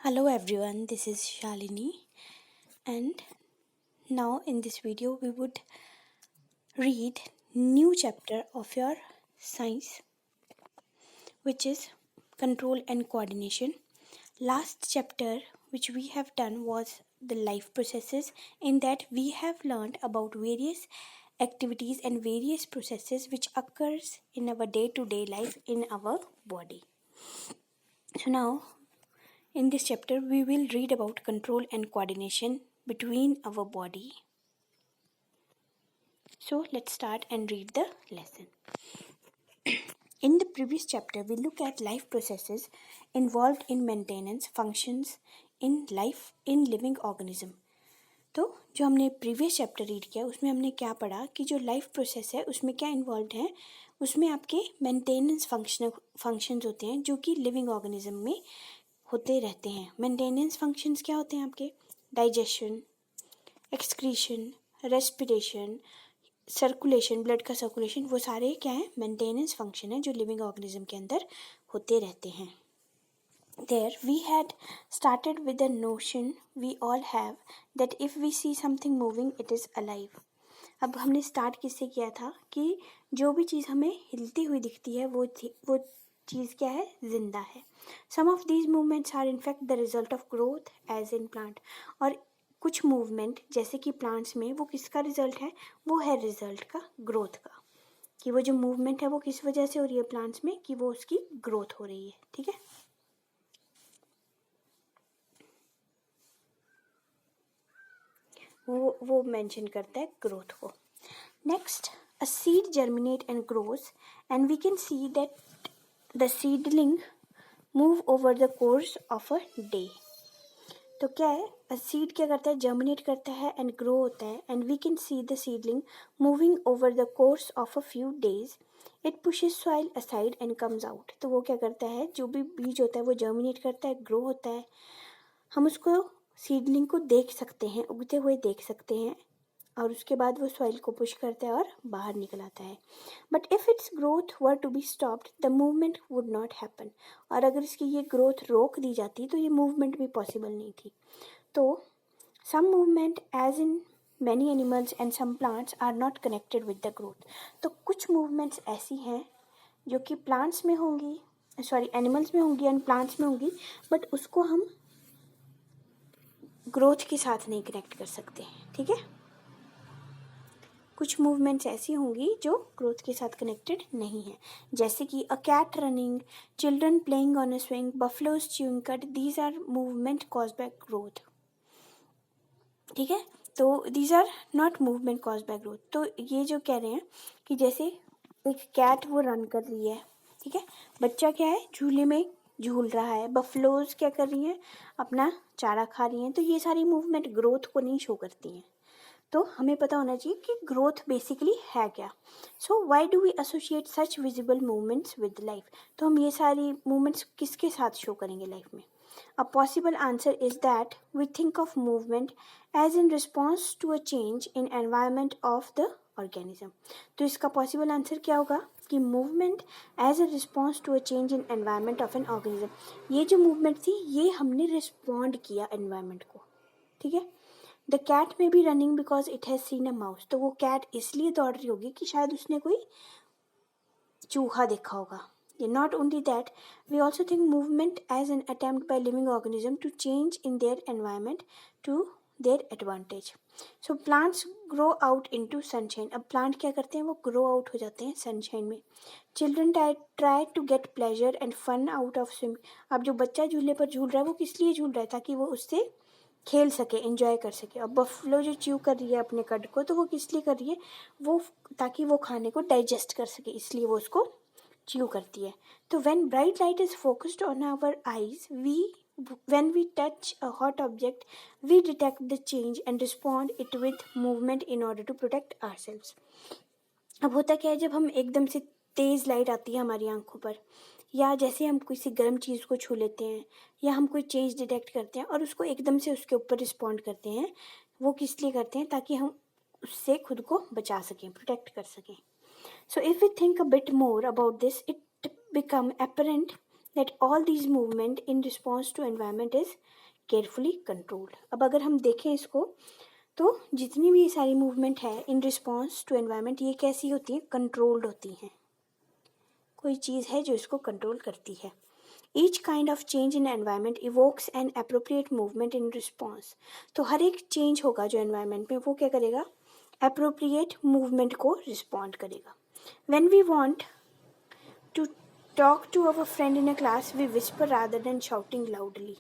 Hello everyone, this is Shalini, and now in this video we would read new chapter of your science, which is control and coordination. Last chapter which we have done was the life processes. In that we have learned about various activities and various processes which occurs in our day-to-day life in our body. So now in this chapter, we will read about control and coordination between our body. So let's start and read the lesson. In the previous chapter, we look at life processes involved in maintenance functions in life in living organism. तो जो हमने previous chapter read किया उसमें हमने क्या पढ़ा कि जो लाइफ प्रोसेस है उसमें क्या इन्वॉल्व है, उसमें आपके मेंटेनेंस फंक्शंस होते हैं जो कि लिविंग ऑर्गेनिज्म में होते रहते हैं. मेंटेनेंस फंक्शंस क्या होते हैं आपके? Digestion, excretion, respiration, circulation, blood का सर्कुलेशन, वो सारे क्या है? मेंटेनेंस फंक्शन है जो लिविंग ऑर्गेनिज्म के अंदर होते रहते हैं. There we had started with the notion we all have that if we see something moving it is alive. अब हमने स्टार्ट किससे किया था कि जो भी चीज़ हमें हिलती हुई दिखती है वो चीज़ क्या है? जिंदा है. Some of these movements are in fact the result of growth as in plant. और कुछ मूवमेंट जैसे कि प्लांट्स में वो किसका रिजल्ट है? वो है रिजल्ट का, ग्रोथ का. कि वो जो मूवमेंट है वो किस वजह से हो रही है प्लांट्स में? कि वो उसकी ग्रोथ हो रही है. ठीक है. वो मेंशन करता है ग्रोथ को. Next, a seed germinate and grows and we can see that the seedling move over the course of a day. तो क्या है? अ सीड क्या करता है? जर्मिनेट करता है एंड ग्रो होता है and we can see the seedling moving over the course of a few days. It pushes soil aside and comes out. तो वो क्या करता है? जो भी बीज होता है वो जर्मिनेट करता है, ग्रो होता है. हम उसको सीडलिंग को देख सकते हैं, उगते हुए देख सकते हैं, और उसके बाद वो सॉइल को पुश करता है और बाहर निकल आता है. But if its growth were to be stopped the movement would not happen. और अगर इसकी ये ग्रोथ रोक दी जाती तो ये मूवमेंट भी पॉसिबल नहीं थी. तो some movement as in many animals and some plants are not connected with the growth. तो कुछ मूवमेंट्स ऐसी हैं जो कि प्लांट्स में होंगी, एनिमल्स में होंगी एंड प्लांट्स में होंगी, बट उसको हम ग्रोथ के साथ नहीं कनेक्ट कर सकते. ठीक है. कुछ मूवमेंट्स ऐसी होंगी जो ग्रोथ के साथ कनेक्टेड नहीं है, जैसे कि a cat running, children playing on a swing, buffaloes chewing cud. These are movement caused by growth. ठीक है. तो these are not movement caused by growth. तो ये जो कह रहे हैं कि जैसे एक कैट वो रन कर रही है, ठीक है, बच्चा क्या है? झूले में झूल रहा है, बफलोज क्या कर रही हैं? अपना चारा खा रही हैं. तो ये सारी मूवमेंट ग्रोथ को नहीं शो करती हैं. तो हमें पता होना चाहिए कि ग्रोथ बेसिकली है क्या. So why do we associate such visible movements with life. तो हम ये सारी मूवमेंट्स किसके साथ शो करेंगे लाइफ में? A possible answer is that we think of movement as in response to a change in environment of the organism. तो इसका possible answer क्या होगा कि movement as a response to a change in environment of an organism. ये जो movement थी ये हमने respond किया environment को. ठीक है. The cat may be running because it has seen a mouse. तो वो cat इसलिए दौड़ रही होगी कि शायद उसने कोई चूहा देखा होगा. Not only that, we also think movement as an attempt by living organism to change in their environment to their advantage. So plants grow out into sunshine. अब plant क्या करते हैं? वो grow out हो जाते हैं sunshine में. Children try to get pleasure and fun out of swimming. अब जो बच्चा झूले पर झूल रहा है वो किस लिए झूल रहा है? ताकि वो उससे खेल सके, एंजॉय कर सके. अब बफलो जो च्यू कर रही है अपने कड को, तो वो किस लिए कर रही है? वो ताकि वो खाने को डाइजेस्ट कर सके, इसलिए वो उसको च्यू करती है. तो when bright light is focused on our eyes, when we touch a hot object, we detect the change and respond it with movement in order to protect ourselves. अब होता क्या है, जब हम एकदम से तेज़ लाइट आती है हमारी आंखों पर, या जैसे हम किसी गर्म चीज़ को छू लेते हैं, या हम कोई चेंज डिटेक्ट करते हैं और उसको एकदम से उसके ऊपर रिस्पॉन्ड करते हैं, वो किस लिए करते हैं? ताकि हम उससे खुद को बचा सकें, प्रोटेक्ट कर सकें. So if we think a bit more about this, it become apparent that all these movement in response to environment is carefully controlled. अब अगर हम देखें इसको तो जितनी भी ये सारी मूवमेंट है इन रिस्पॉन्स टू एनवायरनमेंट ये कैसी होती है, कंट्रोल्ड होती हैं. कोई चीज़ है जो इसको कंट्रोल करती है. Each kind of change in environment evokes an appropriate movement in response. तो हर एक चेंज होगा जो एनवायरनमेंट में वो क्या करेगा, अप्रोप्रिएट मूवमेंट को रिस्पॉन्ड करेगा. When we want to talk to our friend in a class we whisper rather than shouting loudly.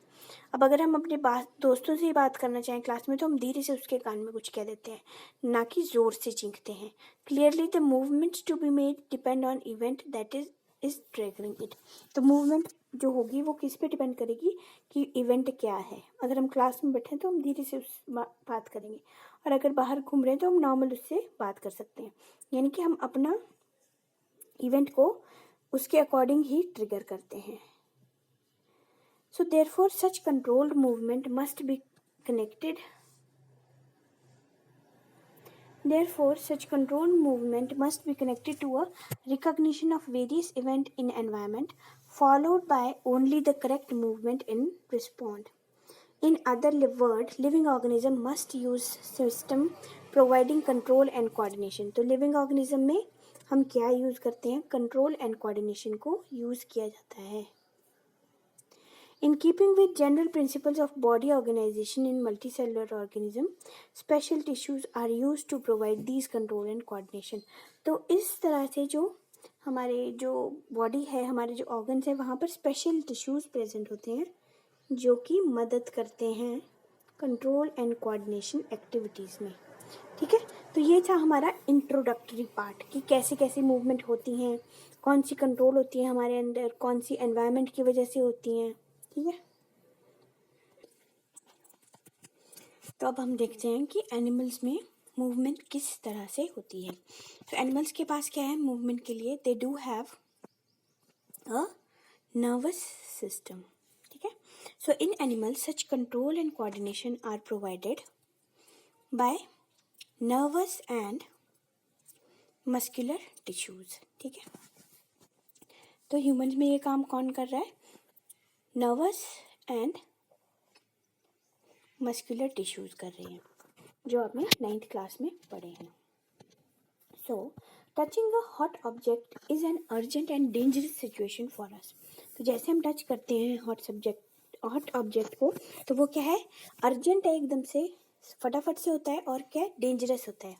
अब अगर हम अपने दोस्तों से ही बात करना चाहें क्लास में तो हम धीरे से उसके कान में कुछ कह देते हैं, ना कि ज़ोर से चीखते हैं. Clearly the movements to be made depend on event that is triggering it. तो मूवमेंट जो होगी वो किस पे डिपेंड करेगी कि इवेंट क्या है. अगर हम क्लास में बैठे हैं तो हम धीरे से उस बात करेंगे, और अगर बाहर घूम रहे हैं तो हम नॉर्मल उससे बात कर सकते हैं. यानी कि हम अपना इवेंट को उसके अकॉर्डिंग ही ट्रिगर करते हैं. So therefore such controlled movement must be connected. Therefore such controlled movement must be connected to a recognition of various event in environment followed by only the correct movement in respond. In other words, living organism must use system providing control and coordination. तो living organism में हम क्या use करते हैं, control and coordination को use किया जाता है. In keeping with general principles of body organization in multicellular organism, special tissues are used to provide these control and coordination. तो इस तरह से जो हमारे जो बॉडी है, हमारे जो ऑर्गन्स हैं, वहाँ पर स्पेशल टिश्यूज़ प्रेजेंट होते हैं जो कि मदद करते हैं कंट्रोल एंड कोऑर्डिनेशन एक्टिविटीज़ में. ठीक है, तो ये था हमारा इंट्रोडक्टरी पार्ट कि कैसे कैसे मूवमेंट होती हैं, कौन सी कंट्रोल होती है हमारे अंदर, कौन सी एनवायरनमेंट की वजह से होती हैं. ठीक है, तो अब हम देखते हैं कि एनिमल्स में मूवमेंट किस तरह से होती है. तो एनिमल्स के पास क्या है मूवमेंट के लिए, they do have a nervous system. ठीक है, so in animals such control and coordination are provided by nervous and muscular tissues. ठीक है, तो ह्यूमंस में ये काम कौन कर रहा है, नर्वस एंड मस्कुलर टिश्यूज कर रहे हैं, जो आपने 9th क्लास में पढ़े हैं. So touching a hot object is an urgent and dangerous situation for us. तो जैसे हम टच करते हैं हॉट ऑब्जेक्ट को, तो वो क्या है, अर्जेंट है, एकदम से फटाफट से होता है, और क्या है, डेंजरस होता है.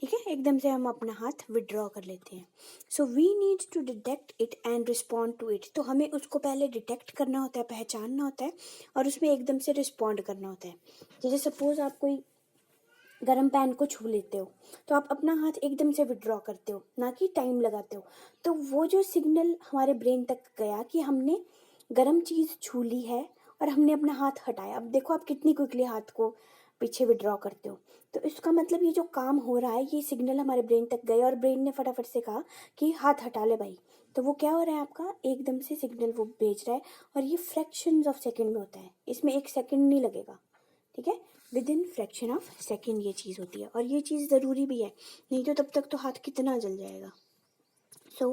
ठीक है, एकदम से हम अपना हाथ विड्रॉ कर लेते हैं. So we need to detect it and respond to it. तो हमें उसको पहले डिटेक्ट करना होता है, पहचानना होता है, और उसमें एकदम से रिस्पॉन्ड करना होता है. जैसे सपोज आप कोई गर्म पैन को छू लेते हो तो आप अपना हाथ एकदम से विड्रॉ करते हो, ना कि टाइम लगाते हो. तो वो जो सिग्नल हमारे ब्रेन तक गया कि हमने गर्म चीज़ छू ली है और हमने अपना हाथ हटाया. अब देखो आप कितनी क्विकली हाथ को पीछे विड्रॉ करते हो. तो इसका मतलब ये जो काम हो रहा है ये सिग्नल हमारे ब्रेन तक गए और ब्रेन ने फटाफट से कहा कि हाथ हटा ले भाई. तो वो क्या हो रहा है, आपका एकदम से सिग्नल वो भेज रहा है, और ये फ्रैक्शंस ऑफ सेकंड में होता है, इसमें 1 सेकंड नहीं लगेगा. ठीक है, with in fraction of second ये चीज़ होती है, और ये चीज़ ज़रूरी भी है, नहीं तो तब तक तो हाथ कितना जल जाएगा. So,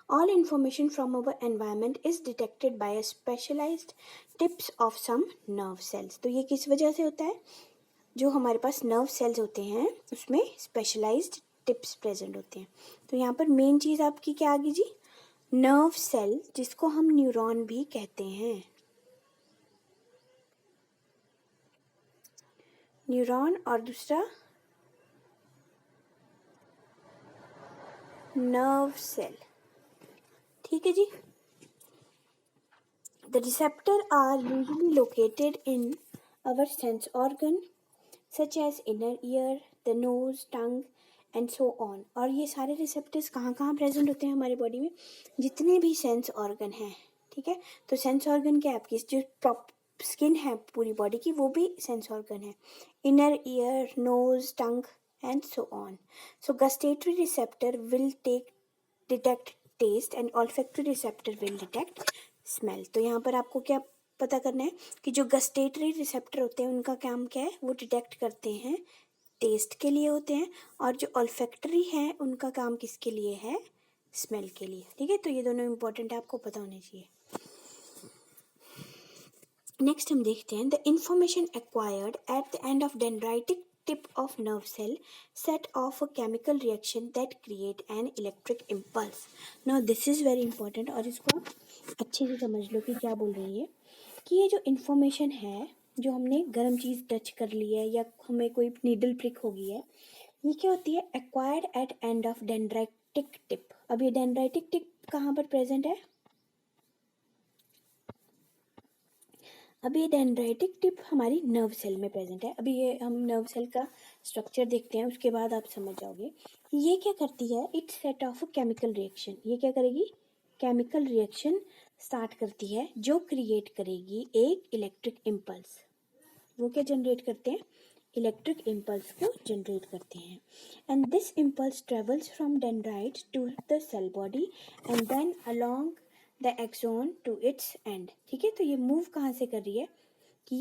all information from our environment is detected by a specialized tips of some nerve cells. तो ये किस वजह से होता है, जो हमारे पास नर्व सेल्स होते हैं उसमें स्पेशलाइज्ड टिप्स प्रेजेंट होते हैं. तो यहाँ पर मेन चीज़ आपकी क्या आ गई जी, नर्व सेल, जिसको हम न्यूरॉन भी कहते हैं. न्यूरॉन और दूसरा नर्व सेल. ठीक है जी. The receptor are usually located in our sense organ such as inner ear, the nose, tongue and so on. और ये सारे रिसेप्टर्स कहाँ कहाँ प्रेजेंट होते हैं हमारे बॉडी में, जितने भी सेंस ऑर्गन हैं. ठीक है, तो सेंस ऑर्गन क्या है, आपकी जो स्किन है पूरी बॉडी की वो भी सेंस ऑर्गन है. Inner ear, nose, tongue and so on. So gustatory receptor will detect taste and olfactory receptor will detect smell. तो यहाँ पर आपको क्या पता करना है कि जो गस्टेटरी रिसेप्टर होते हैं उनका काम क्या है, वो डिटेक्ट करते हैं, टेस्ट के लिए होते हैं, और जो ऑल्फैक्टरी है उनका काम किसके लिए है, स्मेल के लिए. ठीक है, तो ये दोनों इंपॉर्टेंट है, आपको पता होने चाहिए. नेक्स्ट हम देखते हैं the information acquired eight the end of dendritic tip of nerve cell set off a chemical reaction that create an electric impulse. Now this is very important और इसको आप अच्छे से समझ लो कि क्या बोल रही है कि ये जो इन्फॉर्मेशन है जो हमने गर्म चीज़ टच कर ली है या हमें कोई नीडल प्रिक हो गई है, ये क्या होती है acquired at end of dendritic tip. अब ये डेंड्राइटिक टिप कहाँ पर प्रेजेंट है? अब ये डेंड्राइटिक टिप हमारी नर्व सेल में प्रेजेंट है. अभी ये हम नर्व सेल का स्ट्रक्चर देखते हैं, उसके बाद आप समझ जाओगे. ये क्या करती है? It set of a chemical reaction. ये क्या करेगी? केमिकल रिएक्शन स्टार्ट करती है जो क्रिएट करेगी एक इलेक्ट्रिक इम्पल्स. वो क्या जनरेट करते हैं? इलेक्ट्रिक इम्पल्स को जनरेट करते हैं. And this impulse travels from dendrite to the cell body and then along the axon to its end. ठीक है, तो ये मूव कहाँ से कर रही है कि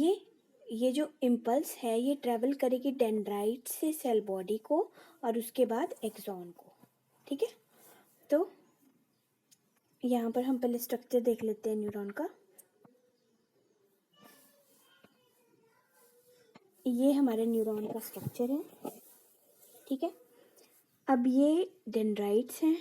ये जो इम्पल्स है ये ट्रेवल करेगी डेंड्राइट से सेल बॉडी को और उसके बाद एक्सोन को. ठीक है, तो यहाँ पर हम पहले स्ट्रक्चर देख लेते हैं न्यूरॉन का. ये हमारे न्यूरॉन का स्ट्रक्चर है. ठीक है, अब ये डेंड्राइट्स हैं,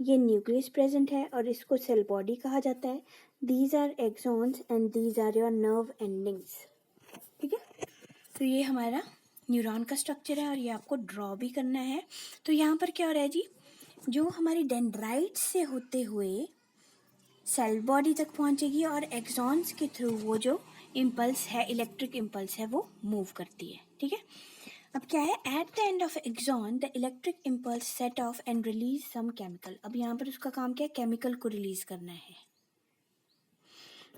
ये न्यूक्लियस प्रेजेंट है और इसको सेल बॉडी कहा जाता है. These are axons and these are your nerve endings. ठीक है, तो ये हमारा न्यूरॉन का स्ट्रक्चर है और ये आपको ड्रॉ भी करना है. तो यहाँ पर क्या हो रहा है जी, जो हमारी डेंड्राइट्स से होते हुए सेल बॉडी तक पहुँचेगी और एक्सॉन्स के थ्रू वो जो इम्पल्स है, इलेक्ट्रिक इम्पल्स है, वो मूव करती है. ठीक है, अब क्या है? At the end of axon the electric impulse set off and release some chemical. अब यहाँ पर उसका काम क्या है? केमिकल को रिलीज करना है.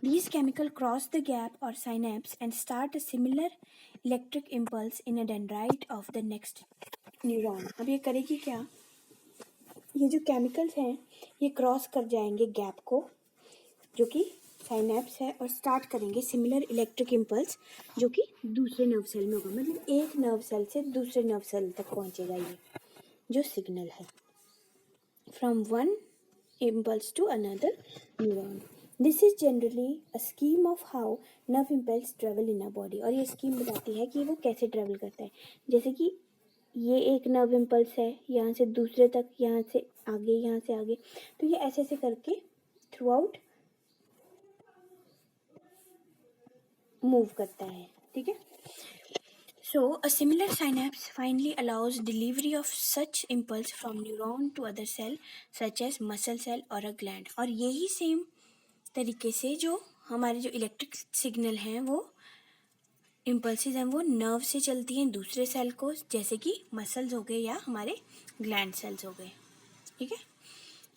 These chemical cross the gap or synapse and start a similar electric impulse in a dendrite of the next neuron. अब ये करेगी क्या? ये जो केमिकल्स हैं ये क्रॉस कर जाएंगे गैप को जो कि साइनेप्स है और स्टार्ट करेंगे सिमिलर इलेक्ट्रिक इम्पल्स जो कि दूसरे नर्व सेल में होगा. मतलब एक नर्व सेल से दूसरे नर्व सेल तक पहुंचेगा ये जो सिग्नल है. From one impulse to another neuron. This is generally a scheme of how nerve impulse travel in a body. और ये स्कीम बताती है कि वो कैसे ट्रेवल करता है. जैसे कि ये एक नर्व इम्पल्स है, यहाँ से दूसरे तक, यहाँ से आगे, यहाँ से आगे, तो ये ऐसे ऐसे करके थ्रू आउट मूव करता है. ठीक है, so a similar synapse finally allows delivery of such impulse from neuron to other cell such as muscle cell or a gland. और यही सेम तरीके से जो हमारे जो इलेक्ट्रिक सिग्नल हैं वो इम्पल्सेस हैं वो नर्व से चलती हैं दूसरे सेल को, जैसे कि मसल्स हो गए या हमारे ग्लैंड सेल्स हो गए. ठीक है,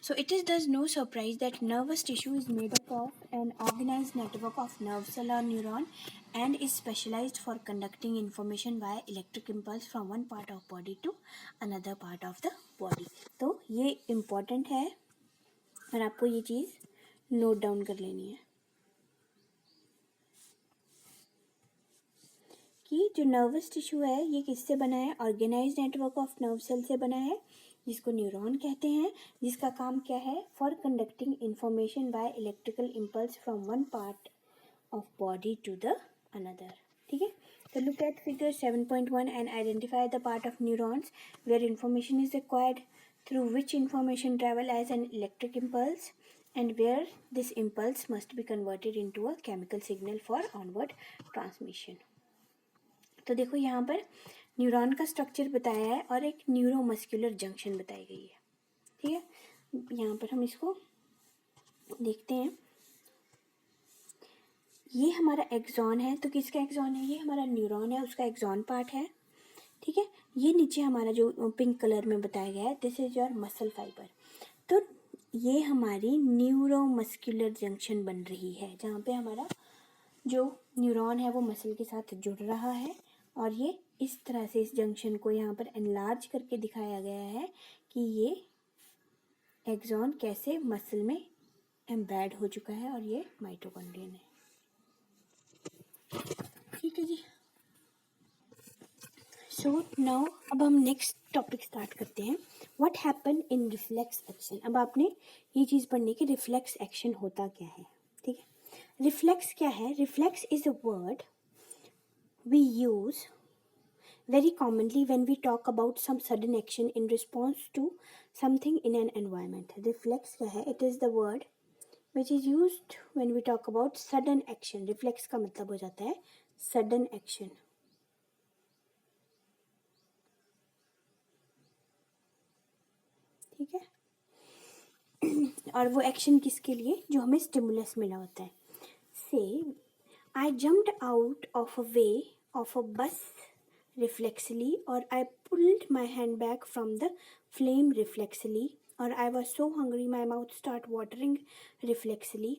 so it is thus no surprise that nervous tissue is made up of an organized network of nerve cell or neuron and is specialized for conducting information via electric impulse from one part of body to another part of the body. तो ये important है और आपको ये चीज़ note down कर लेनी है कि जो नर्वस टिश्यू है ये किससे बना है? Organised network of nerve cell से बना है जिसको न्यूरॉन कहते हैं, जिसका काम क्या है? For conducting information by electrical impulse from one part of body to the another. ठीक है, तो look at figure 7.1 and identify the part of neurons where information is required through which information travel as an electric impulse and where this impulse must be converted into a chemical signal for onward transmission. तो देखो यहाँ पर neuron का structure बताया है और एक neuromuscular junction बताई गई है. ठीक है, यहाँ पर हम इसको देखते हैं. ये हमारा एक्सॉन है, तो किसका एक्सॉन है? ये हमारा न्यूरॉन है, उसका एक्सॉन पार्ट है. ठीक है, ये नीचे हमारा जो पिंक कलर में बताया गया है this is your muscle fibre. तो ये हमारी न्यूरोमस्कुलर जंक्शन बन रही है जहाँ पे हमारा जो न्यूरॉन है वो मसल के साथ जुड़ रहा है और ये इस तरह से इस जंक्शन को यहाँ पर एनलार्ज करके दिखाया गया है कि ये एक्सॉन कैसे मसल में एम्बेड हो चुका है और ये माइटोकॉन्ड्रियन है. ठीक है जी. सो नाउ अब हम नेक्स्ट टॉपिक स्टार्ट करते हैं. What happen in reflex action. अब आपने ये चीज़ पढ़नी कि रिफ्लेक्स एक्शन होता क्या है. ठीक है, रिफ्लेक्स क्या है? Reflex is a word we use very commonly when we talk about some sudden action in response to something in an environment. Reflex क्या है? It is the word which is used when we talk about sudden action. Reflex का मतलब हो जाता है sudden action. ठीक है और वो एक्शन किसके लिए? जो हमें स्टिमुलस मिला होता है. से I jumped out of a way of a bus reflexly, or I pulled my hand back from the flame reflexly, or I was so hungry my mouth started watering reflexly.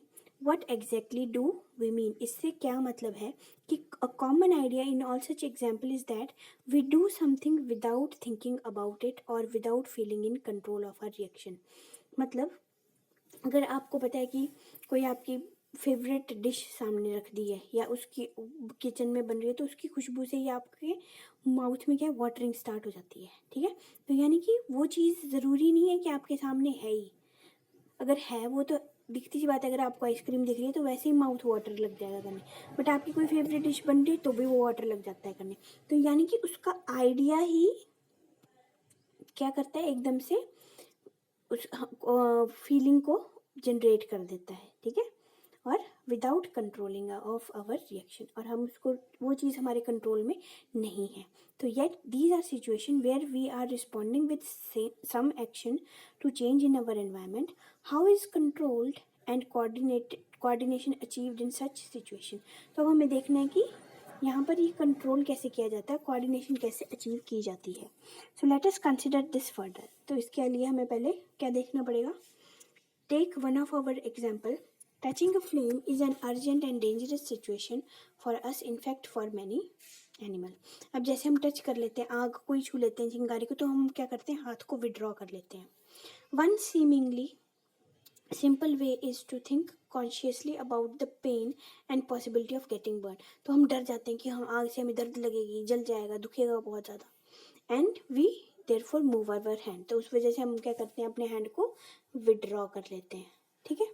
What exactly do we mean? इससे क्या मतलब है कि a common idea in all such example is that we do something without thinking about it or without feeling in control of our reaction. मतलब अगर आपको पता है कि कोई आपकी फेवरेट डिश सामने रख दी है या उसकी किचन में बन रही है तो उसकी खुशबू से ही आपके माउथ में क्या वाटरिंग स्टार्ट हो जाती है. ठीक है, तो यानी कि वो चीज़ ज़रूरी नहीं है कि आपके सामने है ही. अगर है वो तो दिखती सी बात है. अगर आपको आइसक्रीम दिख रही है तो वैसे ही माउथ वाटर लग जाएगा करने. बट आपकी कोई फेवरेट डिश बन रही है तो भी वो वाटर लग जाता है करने. तो यानी कि उसका आइडिया ही क्या करता है, एकदम से उस फीलिंग को जनरेट कर देता है. ठीक है, और without controlling of our reaction, और हम उसको वो चीज़ हमारे कंट्रोल में नहीं है. तो yet these are situation where we are responding with some action to change in our environment. How is controlled and coordination achieved in such situation. तो अब हमें देखना है कि यहाँ पर ये कंट्रोल कैसे किया जाता है, कोऑर्डिनेशन कैसे अचीव की जाती है. So let us consider this further. तो इसके लिए हमें पहले क्या देखना पड़ेगा. Take one of our example. Touching a flame is an urgent and dangerous situation for us, in fact for many animal. अब जैसे हम टच कर लेते हैं, आग कोई छू लेते हैं चिंगारी को, तो हम क्या करते हैं, हाथ को विड्रॉ कर लेते हैं. One seemingly simple way is to think consciously about the pain and possibility of getting burned. तो हम डर जाते हैं कि हाँ आग से हमें दर्द लगेगी, जल जाएगा, दुखेगा बहुत ज़्यादा. And we therefore move our hand. तो उस वजह से हम क्या करते हैं, अपने हैंड को विड्रॉ कर लेते हैं. ठीक है.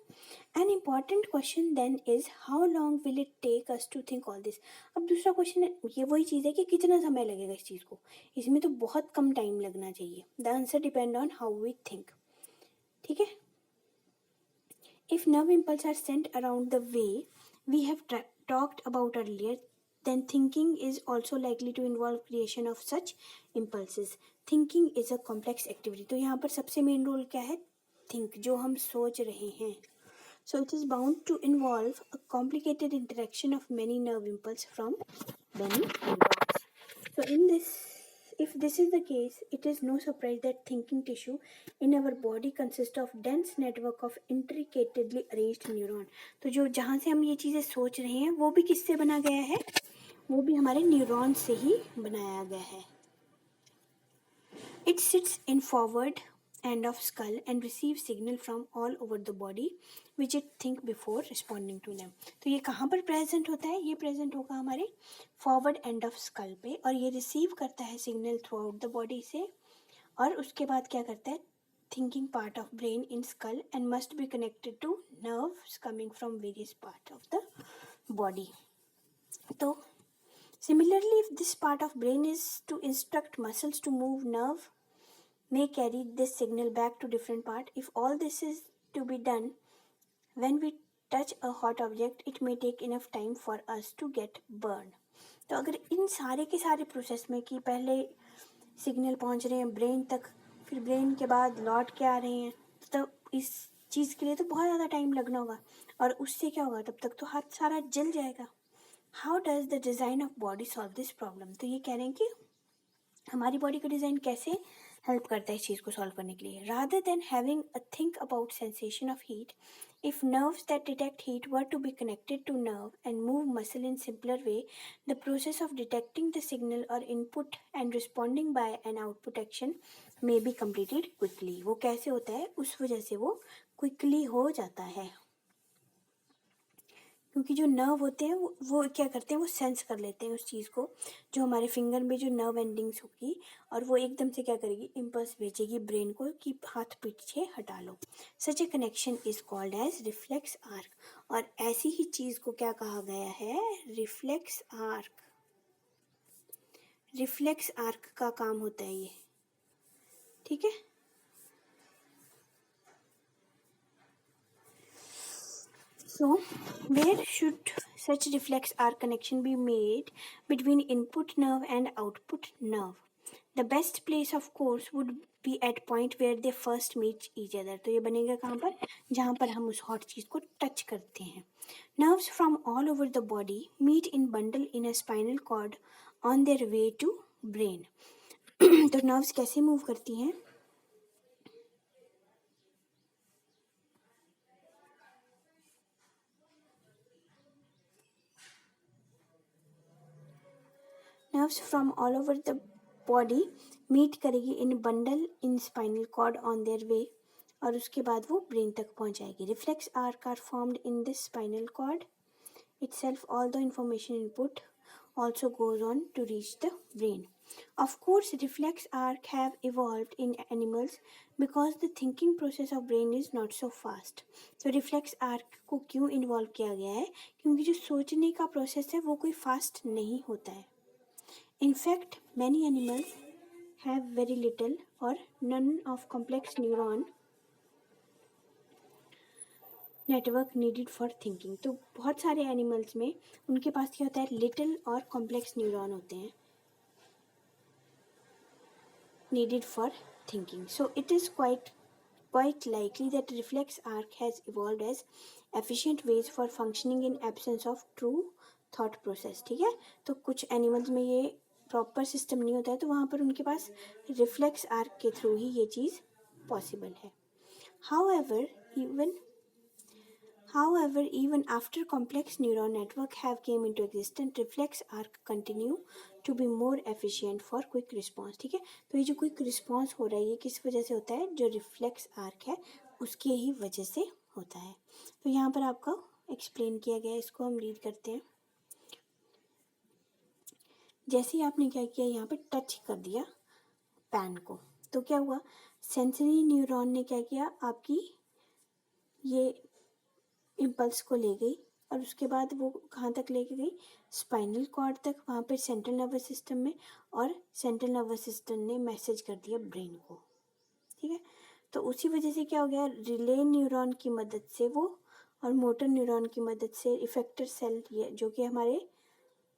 An important question then is how long will it take us to think all this. अब दूसरा क्वेश्चन ये वही चीज़ है कि कितना समय लगेगा इस चीज़ को. इसमें तो बहुत कम टाइम लगना चाहिए. The answer depend on how we think. ठीक है. If nerve impulses are sent around the way we have talked about earlier, then thinking is also likely to involve creation of such impulses. Thinking is a complex activity. तो यहाँ पर सबसे main role क्या है, think, जो हम सोच रहे हैं. So it is bound to involve a complicated interaction of many nerve impulses from many neurons. So if this is the case, it is no surprise that thinking tissue in our body consists of dense network of intricately arranged neuron. तो जो जहाँ से हम ये चीज़ें सोच रहे हैं वो भी किससे बना गया है, वो भी हमारे न्यूरॉन से ही बनाया गया है. It sits in forward end of skull and receives signal from all over the body which it think before responding to them. तो ये कहाँ पर प्रेजेंट होता है, ये प्रेजेंट होगा हमारे फॉरवर्ड एंड ऑफ स्कल पे, और ये रिसीव करता है signal through out the body से, और उसके बाद क्या करता है, thinking part of brain in school and must be connected two nerves coming from various part of the body. तो similarly, if this part of brain is to instruct muscles to move, nerve may carry this signal back to different part. If all this is to be done when we touch a hot object, it may take enough time for us to get burned. तो अगर इन सारे के सारे process में कि पहले signal पहुंच रहे हैं ब्रेन तक, फिर ब्रेन के बाद लौट के आ रहे हैं, तो इस चीज़ के लिए तो बहुत ज़्यादा टाइम लगना होगा, और उससे क्या होगा, तब तक तो हाथ सारा जल जाएगा. How does the design of body solve this problem. तो ये कह रहे हैं कि हमारी बॉडी का डिज़ाइन कैसे हेल्प करता है इस चीज़ को सॉल्व करने के लिए. Rather than having a think about sensation of heat, if nerves that detect heat were to be connected to nerve and move muscle in simpler way, the process of detecting the signal or input and responding by an output action may be completed quickly. वो कैसे होता है, उस वजह से वो quickly हो जाता है. क्योंकि जो नर्व होते हैं वो क्या करते हैं, वो सेंस कर लेते हैं उस चीज़ को, जो हमारे फिंगर में जो नर्व एंडिंग्स होगी, और वो एकदम से क्या करेगी, इम्पल्स भेजेगी ब्रेन को कि हाथ पीछे हटा लो। Such a connection is called as reflex arc. और ऐसी ही चीज़ को क्या कहा गया है, रिफ्लेक्स आर्क। रिफ्लेक्स आर्क का काम होता है ये, ठीक है। So, where should such reflex arc connection be made between input nerve and output nerve? The best place, of course, would be at point where they first meet each other. तो ये बनेगा कहाँ पर, जहाँ पर हम उस hot चीज़ को touch करते हैं. Nerves from all over the body meet in bundle in a spinal cord on their way to brain. तो nerves कैसे move करती हैं? Nerves from all over the body meet करेगी in bundle in spinal cord on their way, और उसके बाद वो brain तक पहुंच जाएगी. Reflex arc are formed in this spinal cord itself. All the information input also goes on to reach the brain. Of course, reflex arc have evolved in animals because the thinking process of brain is not so fast. तो reflex arc को क्यों involve किया गया है, क्योंकि जो सोचने का प्रोसेस है वो कोई फास्ट नहीं होता है. In fact, many animals have very little or none of complex neuron network needed for thinking. तो बहुत सारे एनिमल्स में उनके पास क्या होता है, लिटिल और कॉम्प्लेक्स न्यूरॉन होते हैं needed for thinking. So it is quite likely that reflex arc has evolved as efficient ways for functioning in absence of true thought process. ठीक है, तो कुछ एनिमल्स में ये प्रॉपर सिस्टम नहीं होता है, तो वहाँ पर उनके पास रिफ्लेक्स आर्क के थ्रू ही ये चीज़ पॉसिबल है. However, even after complex neural network have came into existence, reflex arc continue to be more efficient for quick response. ठीक है, तो ये जो क्विक रिस्पॉन्स हो रहा है ये किस वजह से होता है, जो रिफ्लेक्स आर्क है उसके ही वजह से होता है. तो यहाँ पर आपका एक्सप्लेन किया गया है, इसको हम रीड करते हैं. जैसे ही आपने क्या किया, यहाँ पे टच कर दिया पैन को, तो क्या हुआ, सेंसरी न्यूरॉन ने क्या किया, आपकी ये इम्पल्स को ले गई, और उसके बाद वो कहाँ तक लेके गई, स्पाइनल कॉर्ड तक, वहाँ पे सेंट्रल नर्वस सिस्टम में, और सेंट्रल नर्वस सिस्टम ने मैसेज कर दिया ब्रेन को. ठीक है, तो उसी वजह से क्या हो गया, रिले न्यूरॉन की मदद से वो, और मोटर न्यूरॉन की मदद से इफेक्टर सेल जो कि हमारे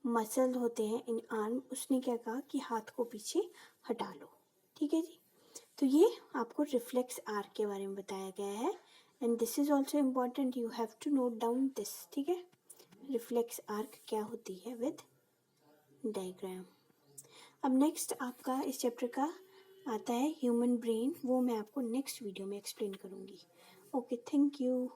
मसल होते हैं इन आर्म, उसने क्या कहा कि हाथ को पीछे हटा लो. ठीक है जी, तो ये आपको रिफ्लेक्स आर्क के बारे में बताया गया है. And this is also important, you have to note down this. ठीक है, रिफ्लेक्स आर्क क्या होती है विद डायग्राम. अब नेक्स्ट आपका इस चैप्टर का आता है ह्यूमन ब्रेन, वो मैं आपको नेक्स्ट वीडियो में एक्सप्लेन करूँगी. Okay, thank you.